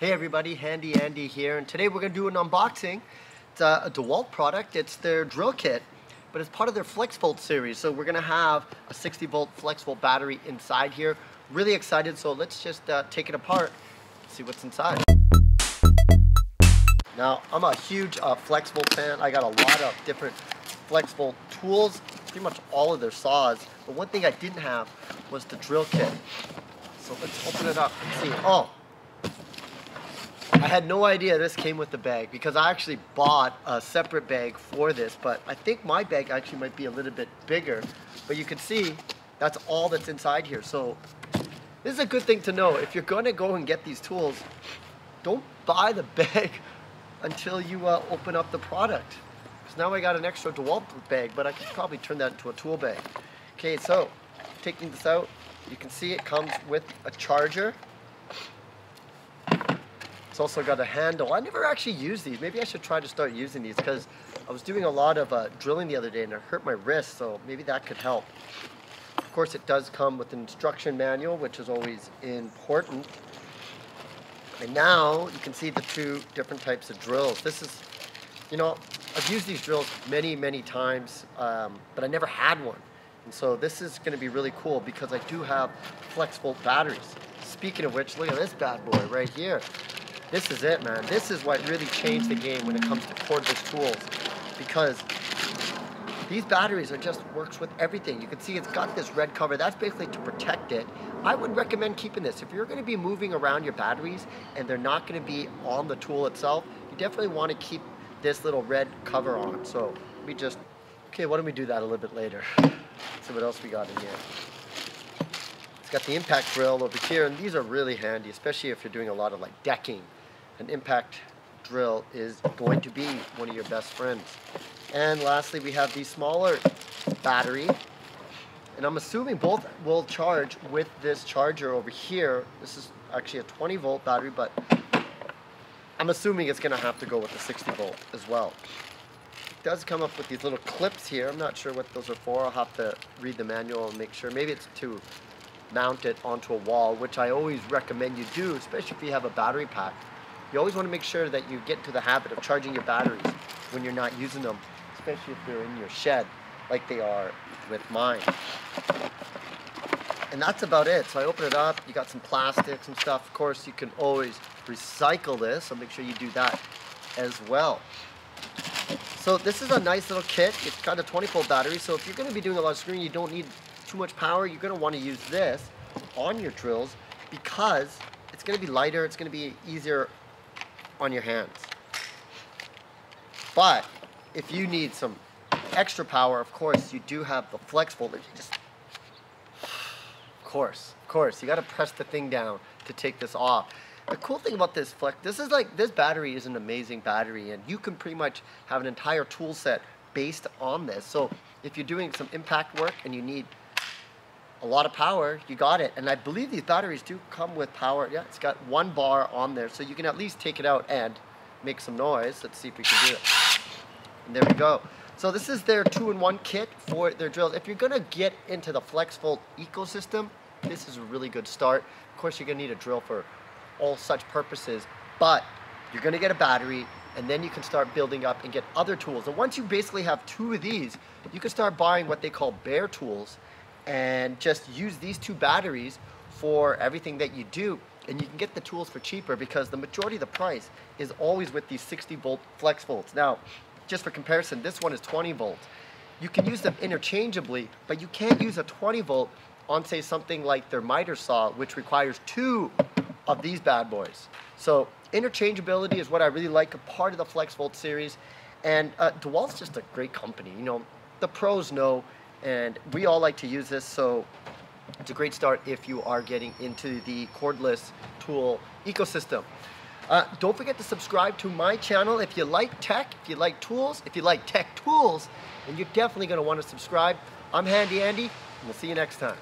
Hey everybody, HandyAndy here, and today we're going to do an unboxing. It's a DeWalt product. It's their drill kit, but it's part of their FLEXVOLT series. So we're going to have a 60 volt FLEXVOLT battery inside here. Really excited, so let's just take it apart, see what's inside. Now, I'm a huge FLEXVOLT fan. I got a lot of different FLEXVOLT tools, pretty much all of their saws. But one thing I didn't have was the drill kit. So let's open it up and see. Oh! I had no idea this came with the bag because I actually bought a separate bag for this, but I think my bag actually might be a little bit bigger. But you can see that's all that's inside here. So this is a good thing to know. If you're going to go and get these tools, don't buy the bag until you open up the product. Because now I got an extra DeWalt bag, but I could probably turn that into a tool bag. Okay, so taking this out, you can see it comes with a charger. It's also got a handle. I never actually used these. Maybe I should try to start using these because I was doing a lot of drilling the other day and it hurt my wrist, so maybe that could help. Of course, it does come with an instruction manual, which is always important. And now you can see the two different types of drills. This is, you know, I've used these drills many times, but I never had one. And so this is going to be really cool because I do have FLEXVOLT batteries. Speaking of which, look at this bad boy right here. This is it, man. This is what really changed the game when it comes to cordless tools, because these batteries are just works with everything. You can see it's got this red cover. That's basically to protect it. I would recommend keeping this. If you're going to be moving around your batteries and they're not going to be on the tool itself, you definitely want to keep this little red cover on. So we just, okay, why don't we do that a little bit later? See what else we got in here. It's got the impact drill over here, and these are really handy, especially if you're doing a lot of like decking. An impact drill is going to be one of your best friends. And lastly, we have the smaller battery, and I'm assuming both will charge with this charger over here. This is actually a 20 volt battery, but I'm assuming it's going to have to go with the 60 volt as well. It does come up with these little clips here. I'm not sure what those are for. I'll have to read the manual and make sure. Maybe it's to mount it onto a wall, which I always recommend you do, especially if you have a battery pack. You always want to make sure that you get into the habit of charging your batteries when you're not using them, especially if they're in your shed like they are with mine. And that's about it. So I open it up, you got some plastics and stuff. Of course, you can always recycle this, so make sure you do that as well. So this is a nice little kit. It's got a 20 volt battery, so if you're going to be doing a lot of screwing, you don't need too much power, you're going to want to use this on your drills because it's going to be lighter, it's going to be easier on your hands. But if you need some extra power, of course, you do have the FLEXVOLT. Of course, you got to press the thing down to take this off. The cool thing about this this battery is an amazing battery, and you can pretty much have an entire tool set based on this. So if you're doing some impact work and you need a lot of power, you got it. And I believe these batteries do come with power. Yeah, it's got 1 bar on there, so you can at least take it out and make some noise. Let's see if we can do it. And there we go. So this is their 2-in-1 kit for their drills. If you're gonna get into the FLEXVOLT ecosystem, this is a really good start. Of course, you're gonna need a drill for all such purposes, but you're gonna get a battery, and then you can start building up and get other tools. And once you basically have 2 of these, you can start buying what they call bare tools, and just use these 2 batteries for everything that you do, and you can get the tools for cheaper because the majority of the price is always with these 60 volt FLEXVOLTs. Now, just for comparison, this one is 20 volts. You can use them interchangeably, but you can't use a 20 volt on, say, something like their miter saw, which requires 2 of these bad boys. So interchangeability is what I really like, a part of the FLEXVOLT series. And DeWalt's just a great company. You know, the pros know, and we all like to use this, so it's a great start if you are getting into the cordless tool ecosystem. Don't forget to subscribe to my channel if you like tech, if you like tools, if you like tech tools, and you're definitely going to want to subscribe. I'm HandyAndy, and we'll see you next time.